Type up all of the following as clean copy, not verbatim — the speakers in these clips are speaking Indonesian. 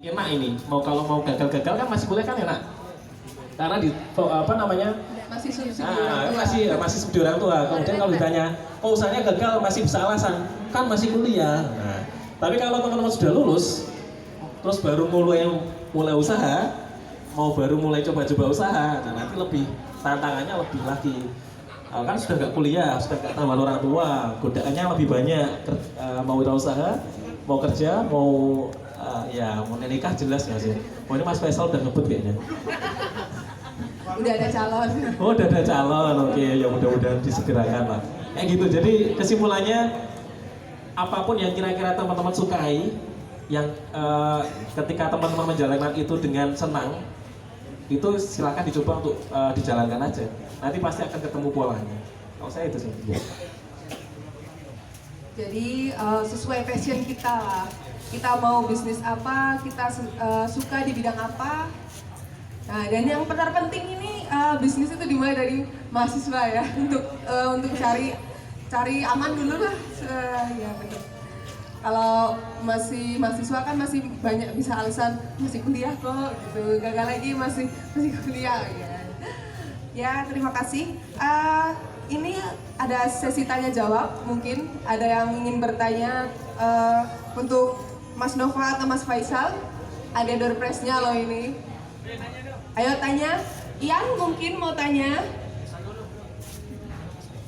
Enak ini, kalau mau gagal-gagal kan masih boleh kan enak. Karena di apa namanya? Masih subsidi orang tua. masih subsidi orang tua. Kemudian kalau ditanya, oh usahanya gagal masih bisa alasan, kan masih kuliah. Nah, tapi kalau teman-teman sudah lulus, terus baru mulai usaha, baru mulai coba-coba usaha, nah nanti lebih tantangannya lebih lagi. Kan sudah nggak kuliah, sudah nggak tambah orang tua, godaannya lebih banyak. Mau wirausaha, mau kerja, mau mau nikah jelas nggak sih? Oh ini Mas Faisal udah ngebut kayaknya. Udah ada calon. Oh udah ada calon, oke ya mudah-mudahan disegerakan lah. Kayak gitu, jadi kesimpulannya apapun yang kira-kira teman-teman sukai, yang ketika teman-teman menjalankan itu dengan senang, itu silakan dicoba untuk dijalankan aja. Nanti pasti akan ketemu polanya. Kalau saya itu sih. Ya. Jadi sesuai passion kita lah. Kita mau bisnis apa, kita suka di bidang apa. Nah, dan yang terpenting ini bisnis itu dimulai dari mahasiswa ya, untuk cari aman dulu lah. Ya betul. Kalau masih mahasiswa kan masih banyak bisa alasan masih kuliah kok gitu, gagal lagi masih kuliah ya. Ya terima kasih. Ini ada sesi tanya jawab, mungkin ada yang ingin bertanya untuk Mas Nova atau Mas Faisal. Ada door prize-nya loh ini. Ayo tanya. Ian mungkin mau tanya.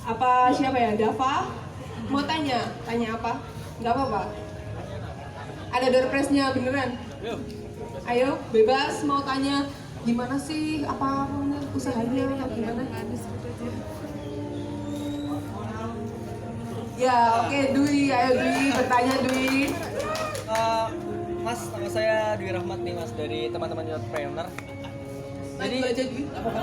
Apa siapa ya? Dava? Mau tanya? Tanya apa? Nggak apa-apa. Ada door prize-nya beneran. Ayo, bebas mau tanya. Gimana sih? Apa usahanya? Gimana? Ya, oke, Dwi. Ayo Dwi, bertanya Dwi. Mas, nama saya Dwi Rahmat nih Mas, dari teman-teman entrepreneur. Jadi aja Dwi, apa?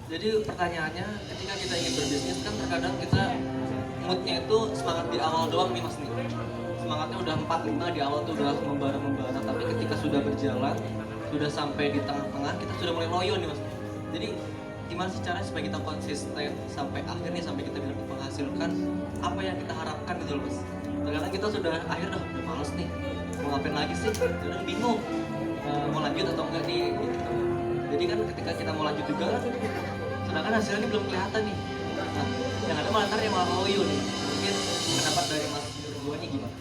Jadi pertanyaannya, ketika kita ingin berbisnis kan terkadang kita moodnya itu semangat di awal doang nih Mas nih. Semangatnya udah 4-5 di awal tuh udah membara, tapi ketika sudah berjalan, sudah sampai di tengah-tengah, kita sudah mulai loyo nih Mas. Jadi gimana sih caranya supaya kita konsisten sampai akhirnya, sampai kita bisa menghasilkan apa yang kita harapkan gitu loh Mas. Terkadang kita sudah udah males nih, mau ngapain lagi sih, kadang bingung mau lanjut atau enggak nih gitu. Jadi kan ketika kita mau lanjut juga kan, sedangkan hasilnya belum kelihatan nih. Nah, yang ada malah ntar yang malah loyo nih. Mungkin pendapat dari Mas berdua nih gimana?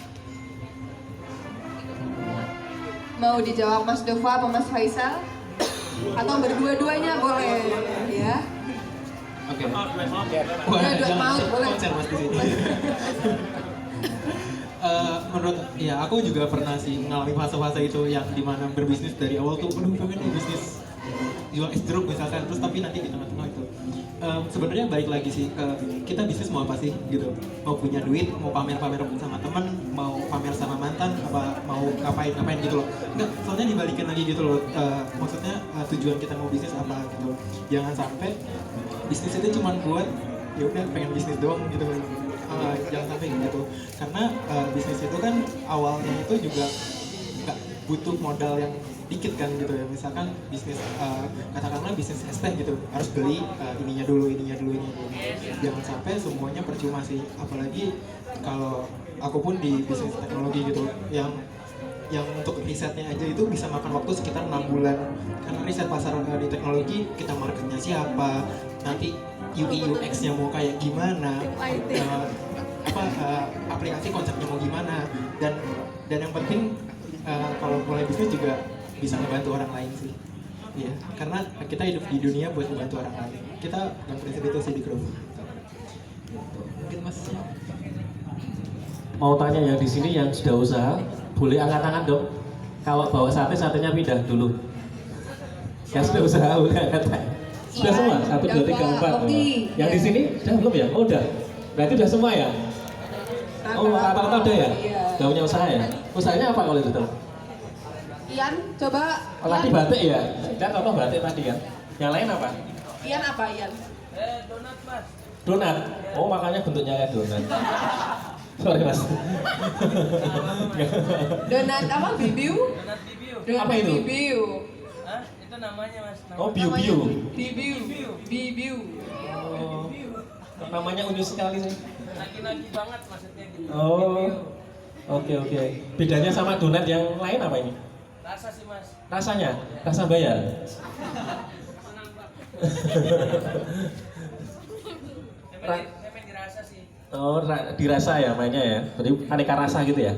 Mau dijawab Mas Dova atau Mas Faisal? Atau berdua-duanya boleh ya? Oke. Mau boleh. Konser Mas di sini. Menurut ya aku juga pernah sih mengalami fase-fase itu yang dimana berbisnis dari awal tuh pengen bisnis jual es jeruk misalkan, terus tapi nanti di tengah-tengah itu sebenarnya balik lagi sih ke kita bisnis mau apa sih gitu, mau punya duit, mau pamer-pamer sama teman, mau pamer sama mantan, apa mau ngapain gitu loh. Enggak, soalnya dibalikin lagi gitu loh, maksudnya tujuan kita mau bisnis apa gitu, jangan sampai bisnis itu cuma buat ya udah pengen bisnis doang gitu. Jangan sampai gitu, karena bisnis itu kan awalnya itu juga nggak butuh modal yang dikit kan gitu ya. Misalkan bisnis katakanlah bisnis es teh gitu, harus beli ininya dulu. Jangan sampai semuanya percuma sih, apalagi kalau aku pun di bisnis teknologi gitu, yang untuk risetnya aja itu bisa makan waktu sekitar 6 bulan. Karena riset pasar di teknologi, kita marketnya siapa, nanti UI UX-nya mau kayak gimana, aplikasi konsepnya mau gimana, dan yang penting kalau mulai bisnis juga bisa ngebantu orang lain sih. Iya, karena kita hidup di dunia buat membantu orang lain. Kita yang prinsip itu sih di grup. Mungkin Mas Mau tanya yang di sini yang sudah usaha, boleh angkat tangan dong. Kalau bawa satenya pindah dulu. Yang sudah usaha boleh angkat tangan. Sudah semua? 1, 2, 3, 4. Yang di sini sudah belum ya? Oh udah. Berarti udah semua ya? Oh rata-rata udah ya? Udah punya usaha ya? Usahanya apa kalau itu tuh? Ian, coba. Oh, tadi batik ya? Dan apa batik tadi kan? Yang lain apa? Ian apa Ian? Donat Mas. Donat? Oh makanya bentuknya kayak donat. Sorry mas. Donat apa? Bibiu? Donat bibiu. Donat Apa itu? Bibiu. Hah? Itu namanya mas. Oh biu-biu. Bibiu. Bibiu. Oh, namanya unyus sekali sih. Laki-laki banget maksudnya gitu. Oh, oke. Bedanya sama donat yang lain apa ini? Rasa sih mas. Rasanya, rasa bayar. Saya main dirasa sih. Oh, dirasa ya mainnya ya. Berarti aneka rasa gitu ya.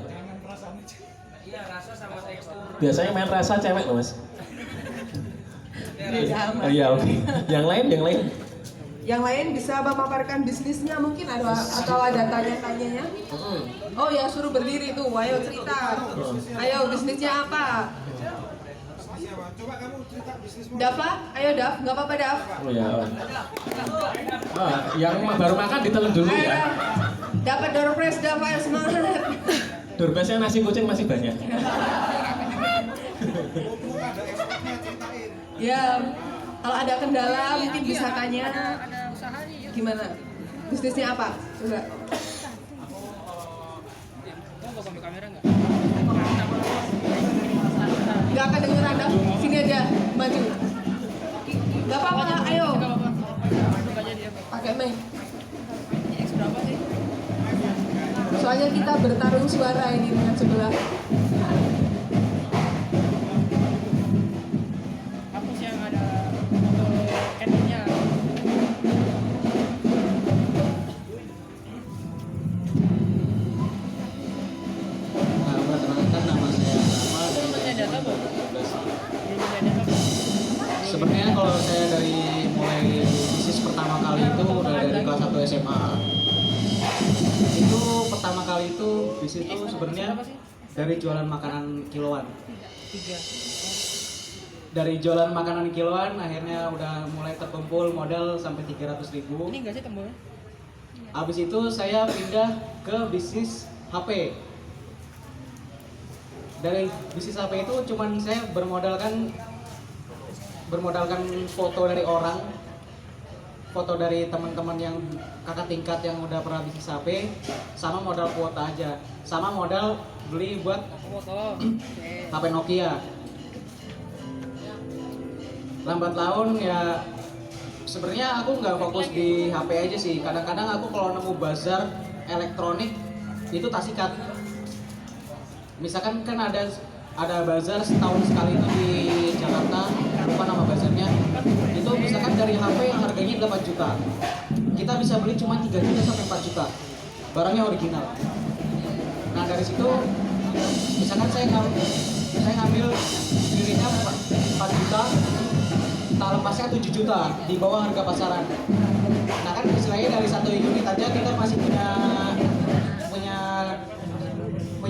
Iya rasa sama tekstur. Biasanya main rasa cewek loh mas. Sama. Oh iya oke. Yang lain. Yang lain bisa memaparkan bisnisnya mungkin ada atau ada tanya-tanyanya? Oh ya suruh berdiri tuh, ayo cerita. Ayo bisnisnya apa? Coba kamu cerita bisnismu. Dava, ayo Dav, nggak apa-apa Dav. Oh ya. Yang baru makan ditelan dulu Ayo ya. Dav. Dapat door prize Dav, ayo semangat. Dorbesnya nasi kucing masih banyak. Mumpung ada ekspornya ceritain. Ya, kalau ada kendala mungkin bisa tanya. Gimana? Bisnisnya apa? Coba. Nggak akan dengeran Dav. Sini aja, maju. Nggak apa-apa, ayo. Pakai mic. Soalnya kita bertarung suara ini dengan sebelah. Hapus yang ada foto candy-nya. Perkenalkan nama saya Rama Belum punya data, Bu? Belum punya data, Bu? Sebenarnya kalau saya dari mulai bisnis pertama kali itu udah dari kelas 1 SMA. Itu pertama kali itu bisnis itu sebenarnya dari jualan makanan kiloan. 3. Dari jualan makanan kiloan akhirnya udah mulai terkumpul modal sampai 300.000. Ini enggak sih temboknya? Habis itu saya pindah ke bisnis HP. Dari bisnis HP itu cuman saya bermodalkan foto dari orang, foto dari teman-teman yang kakak tingkat yang udah pernah bisnis HP, sama modal kuota aja, sama modal beli buat Foto. Oke. HP Nokia. Lambat laun ya sebenarnya aku nggak fokus di HP aja sih. Kadang-kadang aku kalau nemu bazar elektronik itu tak sikat. Misalkan kan ada bazar setahun sekali itu di Jakarta, lupa nama bazarnya. Itu misalkan dari HP yang harganya 8 juta, kita bisa beli cuma 3 juta sampai 4 juta. Barangnya original. Nah dari situ misalkan saya ngambil dirinya 4 juta, tak lepasnya 7 juta di bawah harga pasaran. Nah kan istilahnya dari satu unit aja kita masih punya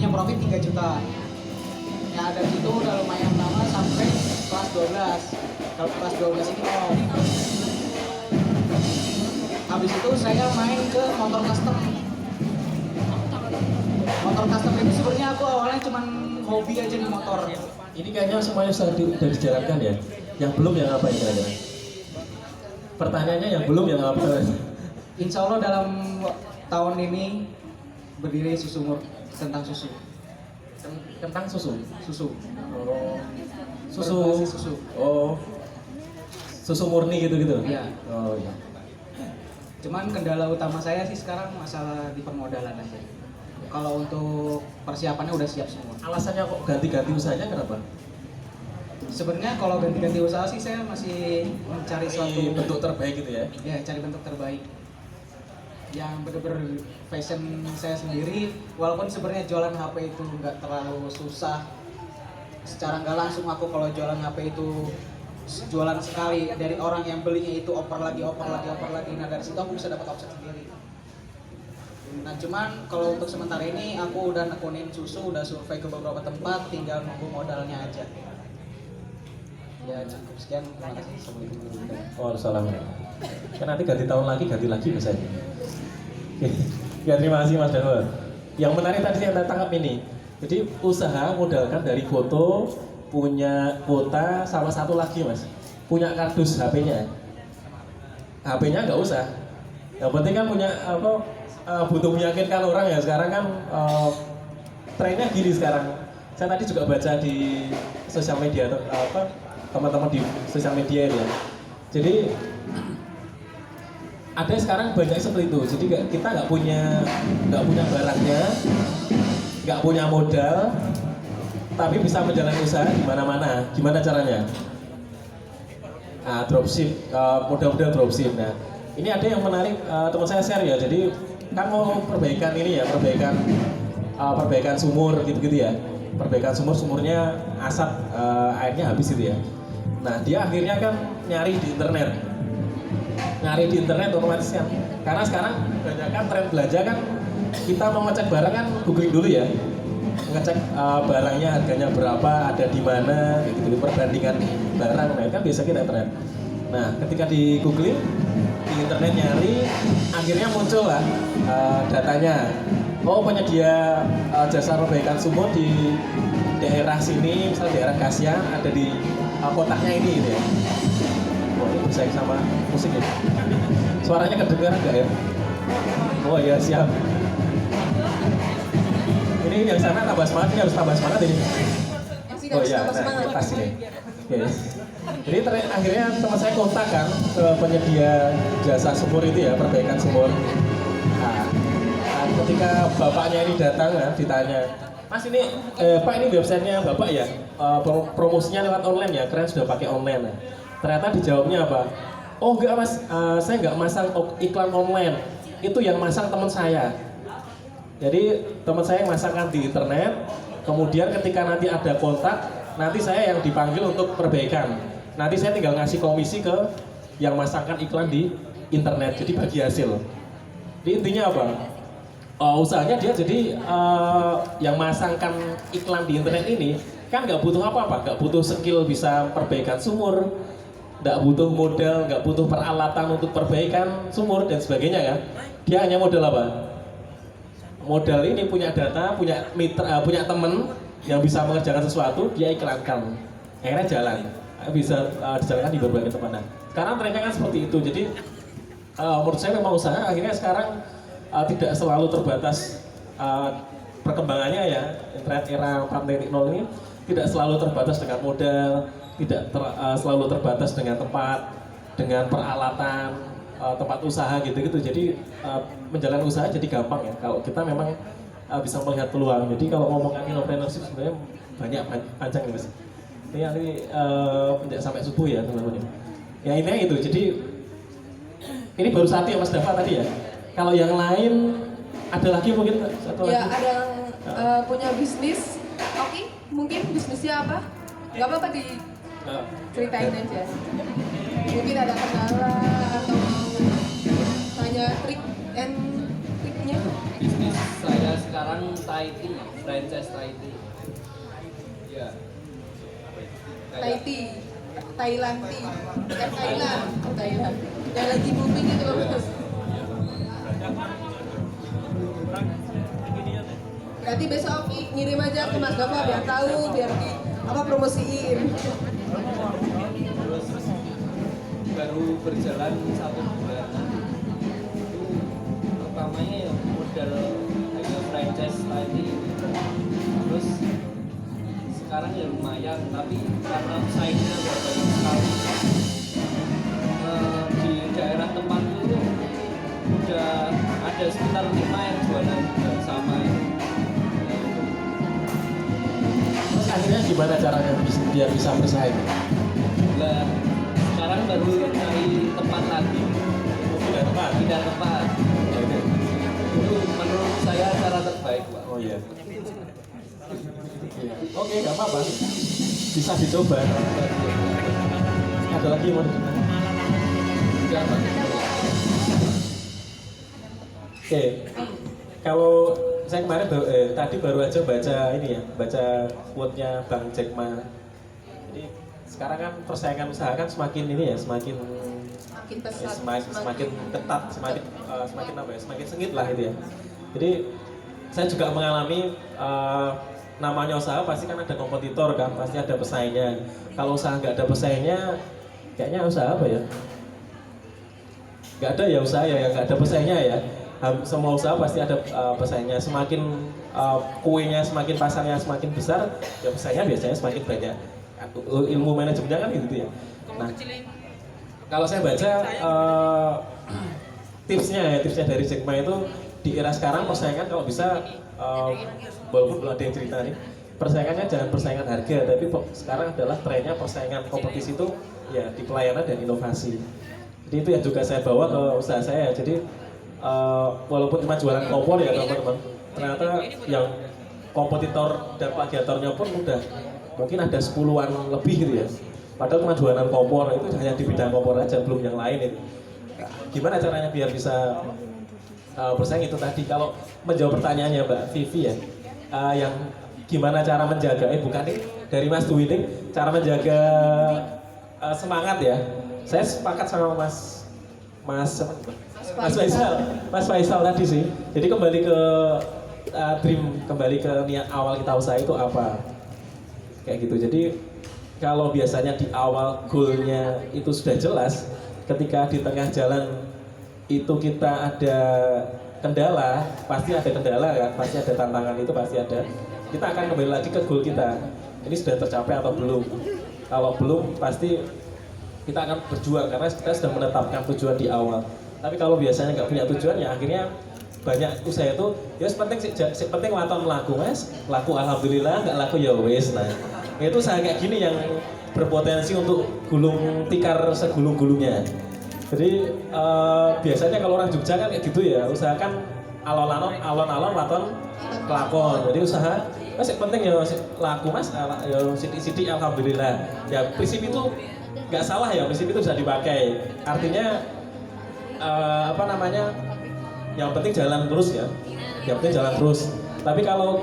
profit 3 juta. Ya dari situ udah lumayan lama sampai kelas 12. Kalau kelas 12 ini mau. Habis itu saya main ke motor custom. Motor custom ini sebenarnya aku awalnya cuman hobi aja di motor. Ini kayaknya semuanya sudah dijalankan ya. Yang belum yang apa ya kira-kira? Pertanyaannya yang belum yang apa? Insya Allah dalam tahun ini berdiri Susumur tentang susu. Tentang susu. Susu. Oh. Berbasis susu. Oh. Susu murni gitu-gitu. Iya. Oh iya. Cuman kendala utama saya sih sekarang masalah di permodalan aja. Kalau untuk persiapannya udah siap semua. Alasannya kok ganti-ganti usahanya kenapa? Sebenarnya kalau ganti-ganti usaha sih saya masih mencari suatu bentuk terbaik gitu ya. Ya, cari bentuk terbaik. Yang bener-bener fashion saya sendiri, walaupun sebenarnya jualan HP itu nggak terlalu susah. Secara nggak langsung aku kalau jualan HP itu jualan sekali dari orang yang belinya itu oper lagi. Nah dari situ aku bisa dapat omset sendiri. Nah cuman kalau untuk sementara ini aku udah nekunin susu, udah survei ke beberapa tempat, tinggal nunggu modalnya aja. Ya cukup sekian, terima kasih. Assalamualaikum. Waalaikumsalam. Kan nanti ganti tahun lagi bisa. Oke. Ya terima kasih Mas Danur. Yang menarik tadi yang saya tangkap ini. Jadi usaha modalkan dari foto, punya kuota, sama satu lagi Mas, punya kardus HP-nya. HP-nya nggak usah. Yang penting kan punya apa? butuh meyakinkan orang ya sekarang kan trennya gini sekarang. Saya tadi juga baca di sosial media teman-teman di sosial media itu ya. Jadi ada sekarang banyak seperti itu. Jadi kita nggak punya barangnya, nggak punya modal, tapi bisa menjalani usaha di mana-mana. Gimana caranya? Dropship, modal-modal dropship. Nah, ini ada yang menarik teman saya share ya. Jadi kan mau perbaikan ini ya, perbaikan sumur gitu-gitu ya. Perbaikan sumurnya asap, airnya habis gitu ya. Nah, dia akhirnya kan nyari di internet otomatis kan. Karena sekarang banyak kan tren belanja kan, kita mau ngecek barang kan googling dulu ya. Ngecek barangnya harganya berapa, ada di mana, gitu, perbandingan barang, nah kan biasa kita internet. Nah, ketika di googling, di internet nyari, akhirnya muncul lah datanya. Oh, penyedia jasa perbaikan sumur di daerah sini, misalnya daerah Kasian, ada di kotaknya ini gitu ya. Oh, ini bersaing sama musik ya. Suaranya kedengaran nggak ya? Oh ya, siap. Ini yang sana tambah semangat, ini harus tambah semangat ini. Oh iya, nah, pas ini. Oke. Jadi akhirnya teman saya kontak kan ke penyedia jasa sumur itu ya, perbaikan sumur. Nah, ketika bapaknya ini datang ya, ditanya, Mas ini, Pak ini websitenya Bapak ya, promosinya lewat online ya, keren sudah pakai online. Nah, ternyata dijawabnya apa? Oh enggak Mas, saya nggak masang iklan online, itu yang masang teman saya. Jadi teman saya yang masangkan di internet, kemudian ketika nanti ada kontak, nanti saya yang dipanggil untuk perbaikan. Nanti saya tinggal ngasih komisi ke yang masangkan iklan di internet, jadi bagi hasil. Jadi intinya apa? Usahanya dia jadi yang masangkan iklan di internet ini kan nggak butuh apa-apa, nggak butuh skill bisa perbaikan sumur, nggak butuh modal, nggak butuh peralatan untuk perbaikan sumur dan sebagainya ya. Dia hanya modal apa? Modal ini punya data, punya mitra, punya teman yang bisa mengerjakan sesuatu, dia iklankan, akhirnya jalan, bisa dijalankan di berbagai tempat. Nah, sekarang trennya kan seperti itu. Jadi menurut saya memang usaha akhirnya sekarang tidak selalu terbatas perkembangannya ya. Internet era 4.0 ini tidak selalu terbatas dengan modal, tidak selalu terbatas dengan tempat, dengan peralatan, tempat usaha gitu-gitu. Jadi menjalankan usaha jadi gampang ya kalau kita memang bisa melihat peluang. Jadi kalau ngomongin entrepreneurship sebenarnya banyak panjang ya Mas. Ini nanti sampai subuh ya teman-teman. Ya intinya itu. Jadi ini baru satu ya Mas Dava tadi ya. Kalau yang lain ada lagi mungkin satu Ya, lagi. ada yang punya bisnis. Oke, mungkin bisnisnya apa? Gak apa-apa diceritain aja. Mungkin ada kendala atau tanya trik and triknya. Bisnis saya sekarang Thai tea, franchise Thai tea. Ya. Thai tea, Thailand tea, Thailand. Yang lagi booming itu loh Mas. Berarti besok Oki ngirim aja ke Mas Dava biar tahu, biar di promosiin. Terus baru berjalan 1 bulan. Itu pertamanya ya modal kayak franchise tadi. Terus sekarang ya lumayan, tapi karena saingnya banyak sekali. Di daerah tempatku itu udah ada sekitar 5 yang jualan sama ya. Terus akhirnya gimana caranya biar bisa bersaing? Lah, sekarang baru cari tempat lagi, Pindah tempat. pindah tempat. Itu menurut saya cara terbaik, Pak. Oh iya. Oke, nggak apa-apa. Bisa dicoba. Ada lagi yang mau dicoba? Enggak, Pak. Oke. Kalau saya kemarin tadi baru aja baca ini ya, baca quote-nya Bang Jack Ma. Jadi sekarang kan persaingan usaha kan semakin ini ya, semakin Pesat, semakin ketat, semakin apa ya, semakin sengit lah itu ya. Jadi saya juga mengalami namanya usaha pasti kan ada kompetitor kan, pasti ada pesaingnya. Kalau usaha nggak ada pesaingnya, kayaknya usaha apa ya? Nggak ada ya usaha ya, yang nggak ada pesaingnya ya. semua usaha pasti ada pesaingnya. Semakin kuenya, semakin pasarnya semakin besar, ya pesaingnya biasanya semakin banyak. Ilmu manajemennya kan gitu ya. Nah, kalau saya baca tipsnya dari Jack Ma itu di era sekarang persaingan kalau bisa walaupun belum ada yang cerita nih, persaingannya jangan persaingan harga, tapi sekarang adalah trennya persaingan kompetisi itu ya di pelayanan dan inovasi. Jadi itu yang juga saya bawa ke usaha saya. Jadi walaupun cuma jualan kompor ya teman-teman, ternyata yang kompetitor dan plagiatornya pun udah mungkin ada 10-an lebih gitu ya. Padahal cuma jualan kompor, itu hanya di bidang kompor aja, belum yang lain itu. Gimana caranya biar bisa bersaing itu tadi? Kalau menjawab pertanyaannya Mbak Vivi ya, yang gimana cara menjaga, bukan nih, dari Mas Dwi nih, cara menjaga semangat ya. Saya sepakat sama Mas Faisal tadi sih. Jadi kembali ke dream, kembali ke niat awal kita usaha itu apa, kayak gitu. Jadi kalau biasanya di awal goalnya itu sudah jelas, ketika di tengah jalan itu kita ada kendala, pasti ada kendala kan, pasti ada tantangan, itu pasti ada. Kita akan kembali lagi ke goal kita. Ini sudah tercapai atau belum? Kalau belum, pasti kita akan berjuang karena kita sudah menetapkan tujuan di awal. Tapi kalau biasanya nggak punya tujuan, ya akhirnya banyak usaha itu ya penting waton laku mas, laku alhamdulillah, nggak laku ya wes. Nah itu usaha kayak gini yang berpotensi untuk gulung tikar segulung-gulungnya. Jadi biasanya kalau orang Jogja kan kayak gitu ya, usahakan alon-alon waton kelakon. Jadi usaha mas penting ya laku mas, ya sidik-sidik alhamdulillah. Ya prinsip itu nggak salah ya, prinsip itu bisa dipakai. Artinya yang penting jalan terus ya, yang penting jalan terus. Tapi kalau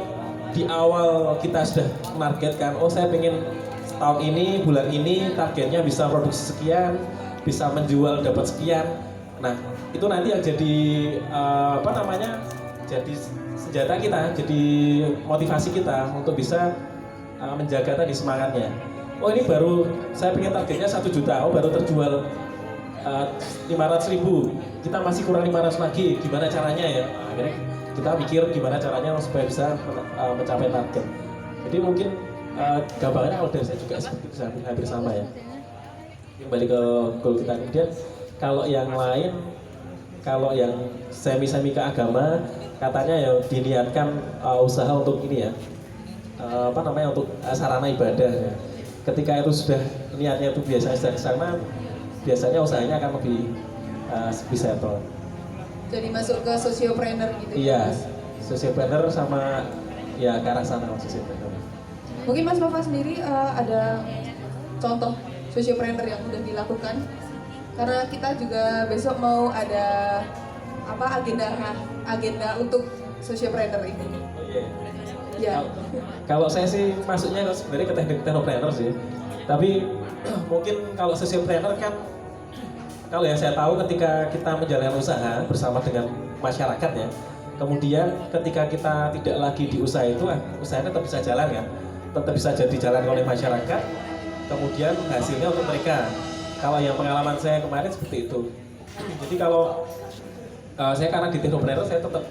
di awal kita sudah menargetkan, oh saya pengen tahun ini, bulan ini targetnya bisa produksi sekian, bisa menjual dapat sekian. Nah itu nanti yang jadi jadi senjata kita, jadi motivasi kita untuk bisa menjaga tadi semangatnya. Oh ini baru saya pengen targetnya 1 juta, oh baru terjual 500.000, kita masih kurang 500 lagi, gimana caranya ya? Akhirnya kita pikir gimana caranya supaya bisa mencapai target. Jadi mungkin gambarannya kalau dari saya juga seperti itu, hampir sama ya. Kembali ke goal kita. Kemudian kalau yang lain, kalau yang semi ke agama, katanya ya diniatkan usaha untuk ini ya, untuk sarana ibadah ya. Ketika itu sudah niatnya itu biasanya dari sana, biasanya usahanya akan lebih settle. Jadi masuk ke sociopreneur gitu. Iya, sociopreneur sama ya ke arah sana sociopreneur. Mungkin Mas Nova sendiri ada contoh sociopreneur yang udah dilakukan? Karena kita juga besok mau ada agenda untuk sociopreneur ini. Oh iya. Ya. Kalau saya sih masuknya sebenarnya ke teknik technopreneur sih. Tapi mungkin kalau sociopreneur kan, kalau yang saya tahu ketika kita menjalankan usaha bersama dengan masyarakat ya, kemudian ketika kita tidak lagi di usaha itu, usahanya tetap bisa jalan kan, tetap bisa jadi jalan oleh masyarakat, kemudian hasilnya untuk mereka. Kalau yang pengalaman saya kemarin seperti itu. Jadi kalau saya karena di technopreneur saya tetap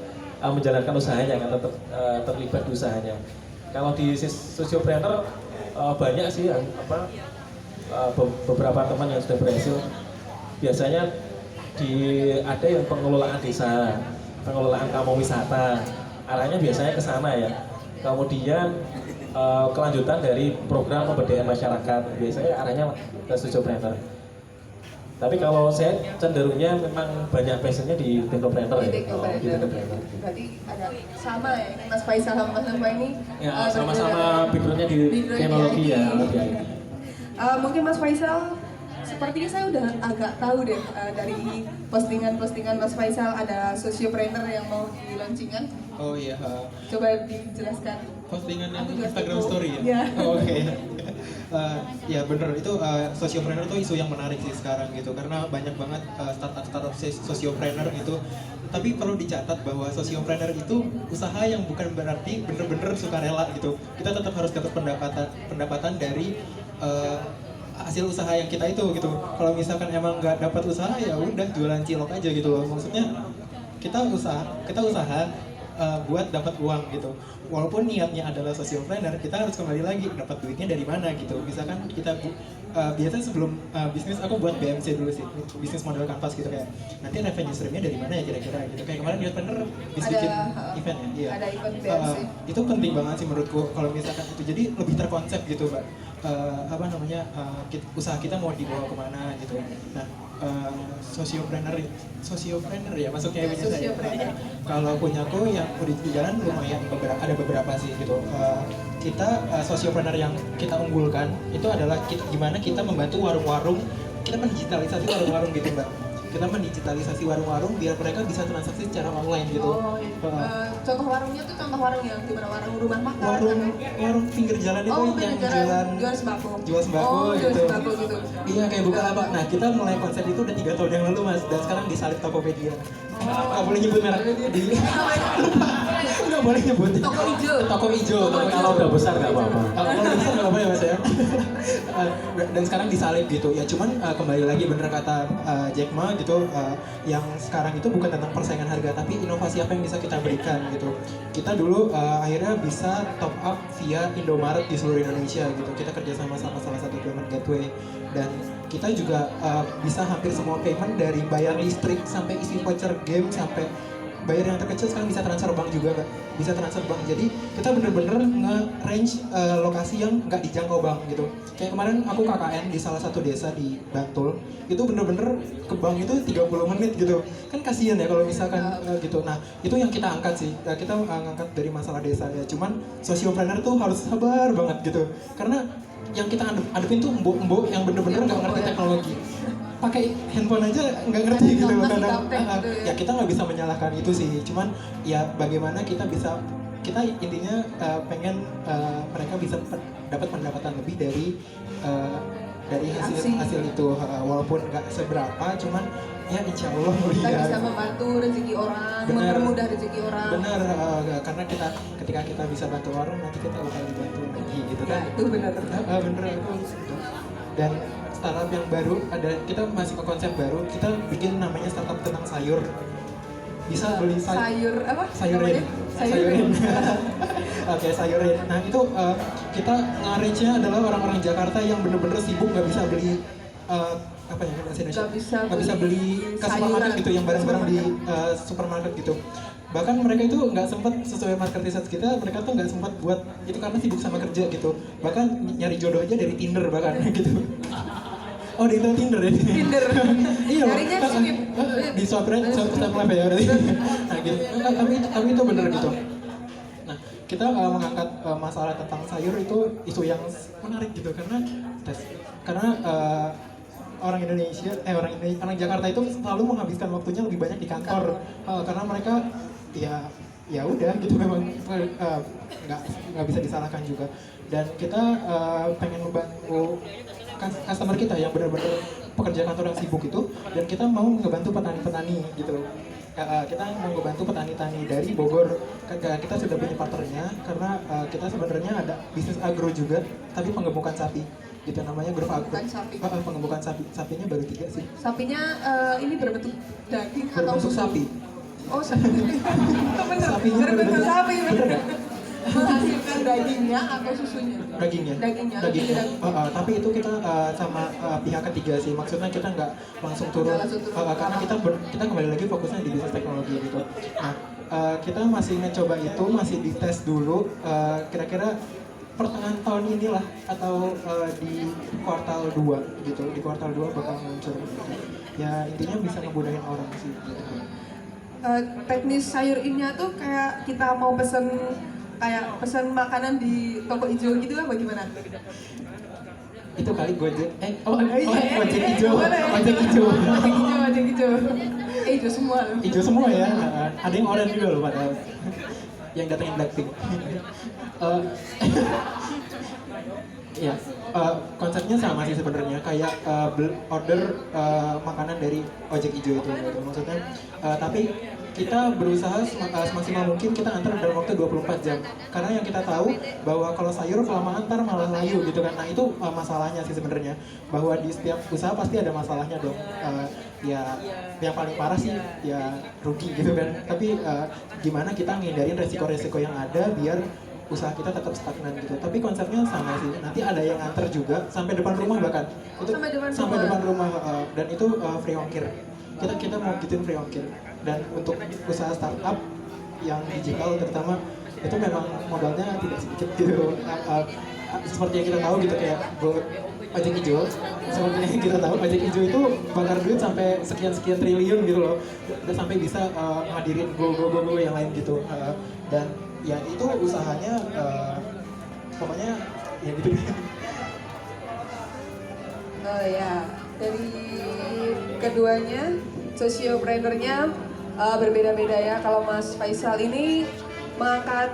menjalankan usahanya kan, tetap terlibat di usahanya. Kalau di sociopreneur banyak sih beberapa teman yang sudah berhasil. Biasanya ada yang pengelolaan desa, pengelolaan kampung wisata, arahnya biasanya ke sana ya. Kemudian kelanjutan dari program pemberdayaan masyarakat, biasanya arahnya ke sociopreneur. Tapi kalau saya cenderungnya memang banyak passionnya di technopreneur ya. Di technopreneur. Berarti ada sama ya, Mas Faisal sama Mas Nova ini. Ya, sama-sama backgroundnya di teknologi ya. Mungkin Mas Faisal, sepertinya saya udah agak tahu deh dari postingan-postingan Mas Faisal ada sociopreneur yang mau di launchingkan. Oh iya. Coba dijelaskan. Postingan yang Aku juga Instagram setuju. story ya? Iya. Oke. Ya bener, itu sociopreneur itu isu yang menarik sih sekarang gitu, karena banyak banget startup sociopreneur gitu. Tapi perlu dicatat bahwa sociopreneur itu usaha yang bukan berarti bener-bener sukarela gitu. Kita tetap harus dapat pendapatan dari hasil usaha yang kita itu gitu. Kalau misalkan emang nggak dapat usaha, ya udah jualan cilok aja gitu loh. Maksudnya kita usaha buat dapat uang gitu. Walaupun niatnya adalah sociopreneur, kita harus kembali lagi dapat duitnya dari mana gitu. Misalkan kita biasanya sebelum bisnis aku buat BMC dulu sih, bisnis model kanvas gitu, kayak nanti revenue streamnya dari mana ya kira-kira gitu. Kayak kemarin Newspaper bisa bikin event ya. Iya. Ada event BMC. Itu penting banget sih menurutku kalau misalkan itu, jadi lebih terkonsep gitu Mbak. Usaha kita mau dibawa kemana gitu. Nah, sociopreneur ya masuknya punya saya. Kalau punyaku yang udah di jalan lumayan ada beberapa sih gitu. Kita sociopreneur yang kita unggulkan itu adalah gimana kita membantu warung-warung, kita mendigitalisasi warung-warung gitu Mbak. Kita mendigitalisasi warung-warung biar mereka bisa transaksi secara online gitu. Oh, contoh warungnya tuh contoh warung yang gimana? Warung rumah makan? Warung pinggir jalan itu yang jual sembako. Jual sembako jual gitu. sembako gitu. Iya kayak Bukalapak. Nah kita mulai konsep itu udah 3 tahun yang lalu Mas, dan sekarang disalip Tokopedia. Nggak boleh nyebut merek nggak boleh nyebut. Toko hijau. Kalau udah besar nggak apa-apa. Kalau besar nggak apa ya Mas ya. Dan sekarang disalip gitu. Ya cuman kembali lagi bener kata Jack Ma gitu, yang sekarang itu bukan tentang persaingan harga, tapi inovasi apa yang bisa kita berikan gitu. Kita dulu akhirnya bisa top up via Indomaret di seluruh Indonesia gitu. Kita kerjasama sama salah satu payment gateway, dan kita juga bisa hampir semua payment dari bayar listrik sampai isi voucher game sampai bayar yang terkecil sekarang bisa transfer bank juga Kak. Bisa transfer bank. Jadi kita bener-bener nge-range lokasi yang nggak dijangkau bank gitu. Kayak kemarin aku KKN di salah satu desa di Bantul, itu bener-bener ke bank itu 30 menit gitu. Kan kasihan ya kalau misalkan gitu. Nah, itu yang kita angkat sih. Kita ngangkat dari masalah desa ya. Cuman sociopreneur tuh harus sabar banget gitu. Karena yang kita adepin tuh mbok-mbok yang bener-bener nggak ngerti teknologi. Pakai handphone aja nggak ngerti gitu loh kadang. Ya kita nggak bisa menyalahkan itu sih. Cuman ya bagaimana kita intinya pengen mereka bisa dapat pendapatan lebih dari hasil itu, walaupun nggak seberapa, cuman ya insya Allah Kita ya. bisa membantu rezeki orang, Bener. mempermudah rezeki orang. Benar, karena ketika kita bisa bantu orang, nanti kita bakal dibantu lagi gitu kan. Ya, itu benar. Bener gitu. Dan startup yang baru kita masih ke konsep baru, kita bikin namanya startup tentang sayur. Bisa beli sayur apa? sayurin. Oke, sayurin. Nah itu kita nge-range-nya adalah orang-orang Jakarta yang bener-bener sibuk nggak bisa beli apa ya bahasa Indonesia? Nggak bisa beli ke supermarket gitu, yang barang-barang di supermarket gitu. Bahkan mereka itu nggak sempat, sesuai market research kita, mereka tuh nggak sempat buat itu karena sibuk sama kerja gitu. Bahkan nyari jodoh aja dari Tinder bahkan gitu. Oh, di Tinder ya? Tinder. Iya, Nyarinya sweet. di swipe left ya berarti. Nah, gitu. Tapi itu bener gitu. Nah, kita mengangkat masalah tentang sayur itu isu yang menarik gitu karena orang Jakarta itu selalu menghabiskan waktunya lebih banyak di kantor karena mereka ya udah gitu, memang nggak bisa disalahkan juga. Dan kita pengen membantu customer kita yang benar-benar pekerja kantor yang sibuk itu, dan kita mau ngebantu petani-petani gitu. Kita mau ngebantu petani-petani dari Bogor. Kita sudah punya partnernya karena kita sebenarnya ada bisnis agro juga, tapi pengemukan sapi gitu, namanya Groove Agro. Pengemukan sapinya baru 3 sih. Sapinya ini berbentuk daging atau Berbentuk susu? sapi. Oh, sapi. Bener. Sapinya Berbentuk sapi. bener nggak? Menghasilkan dagingnya atau susunya? Dagingnya. Tapi itu kita sama pihak ketiga sih. Maksudnya kita nggak langsung turun, karena kita kembali lagi fokusnya di bisnis teknologi gitu. Nah, kita masih mencoba itu, masih dites dulu. Kira-kira pertengahan tahun inilah atau di kuartal 2 gitu. Di kuartal 2 bakal muncul. Ya intinya bisa ngemudahin orang sih. Gitu. Teknis sayur innya tuh kayak kita mau pesen makanan di toko hijau gitu lah, bagaimana? Itu kali Gojek. Iya. Ojek hijau. Ojek hijau. Hijau semua loh. Hijau semua ya. Ada yang oranye juga loh padahal. Yang datangin Blackpink. Ya, konsepnya sama sih sebenarnya, kayak order makanan dari ojek hijau itu gitu. Maksudnya tapi kita berusaha semaksimal mungkin kita antar dalam waktu 24 jam. Karena yang kita tahu bahwa kalau sayur kelamaan ntar malah layu gitu kan. Nah itu masalahnya sih sebenarnya. Bahwa di setiap usaha pasti ada masalahnya dong. Ya yang paling parah sih ya rugi gitu kan. Tapi gimana kita ngindarin resiko-resiko yang ada biar usaha kita tetap stagnan gitu. Tapi konsepnya sama sih. Nanti ada yang nganter juga sampai depan rumah bahkan. Itu sampai depan rumah dan itu free ongkir. Kita mau gituin free ongkir. Dan untuk usaha startup yang digital terutama itu memang modalnya tidak sedikit gitu. Seperti yang kita tahu gitu kayak ojek hijau, seperti yang kita tahu ojek hijau itu bakar duit sampai sekian triliun gitu loh, dan sampai bisa ngadirin go yang lain gitu. Dan ya itu usahanya pokoknya ya gitu. Ya, dari keduanya sociopreneurnya berbeda-beda ya. Kalau Mas Faisal ini mengangkat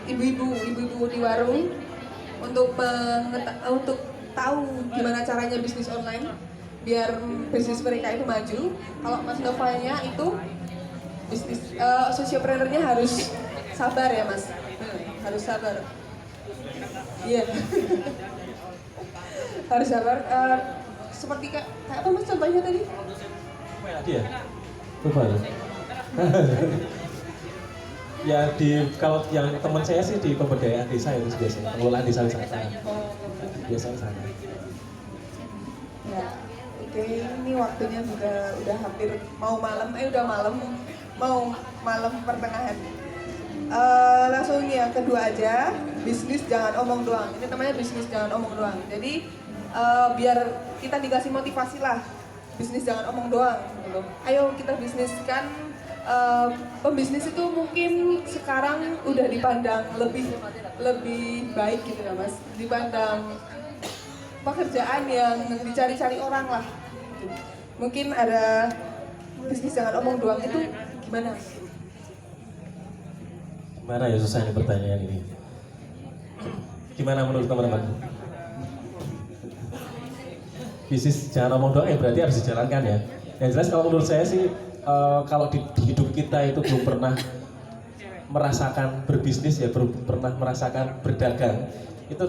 ibu-ibu di warung untuk tahu gimana caranya bisnis online biar bisnis mereka itu maju. Kalau Mas Novanya itu bisnis sociopreneurnya harus sabar ya Mas, harus sabar. Iya. Harus sabar. Seperti kayak apa Mas contohnya tadi? Dia lupa loh. Ya kalau yang teman saya sih di pemberdayaan desa itu biasanya pengelolaan desa wisata biasanya sana. Ya, oke, ini waktunya juga udah hampir mau malam, pertengahan. Langsung yang kedua aja, bisnis jangan omong doang. Ini namanya bisnis jangan omong doang. Jadi biar kita dikasih motivasi lah, bisnis jangan omong doang. Gitu. Ayo kita bisniskan. Pembisnis itu mungkin sekarang udah dipandang lebih baik gitu ya Mas, dipandang pekerjaan yang dicari-cari orang lah. Mungkin ada bisnis jangan omong doang itu gimana? Gimana ya susah nih pertanyaan ini. Gimana menurut teman-teman? Bisnis jangan omong doang ya berarti harus dijalankan ya. Yang jelas kalau menurut saya sih kalau di hidup kita itu belum pernah merasakan berbisnis ya, belum pernah merasakan berdagang itu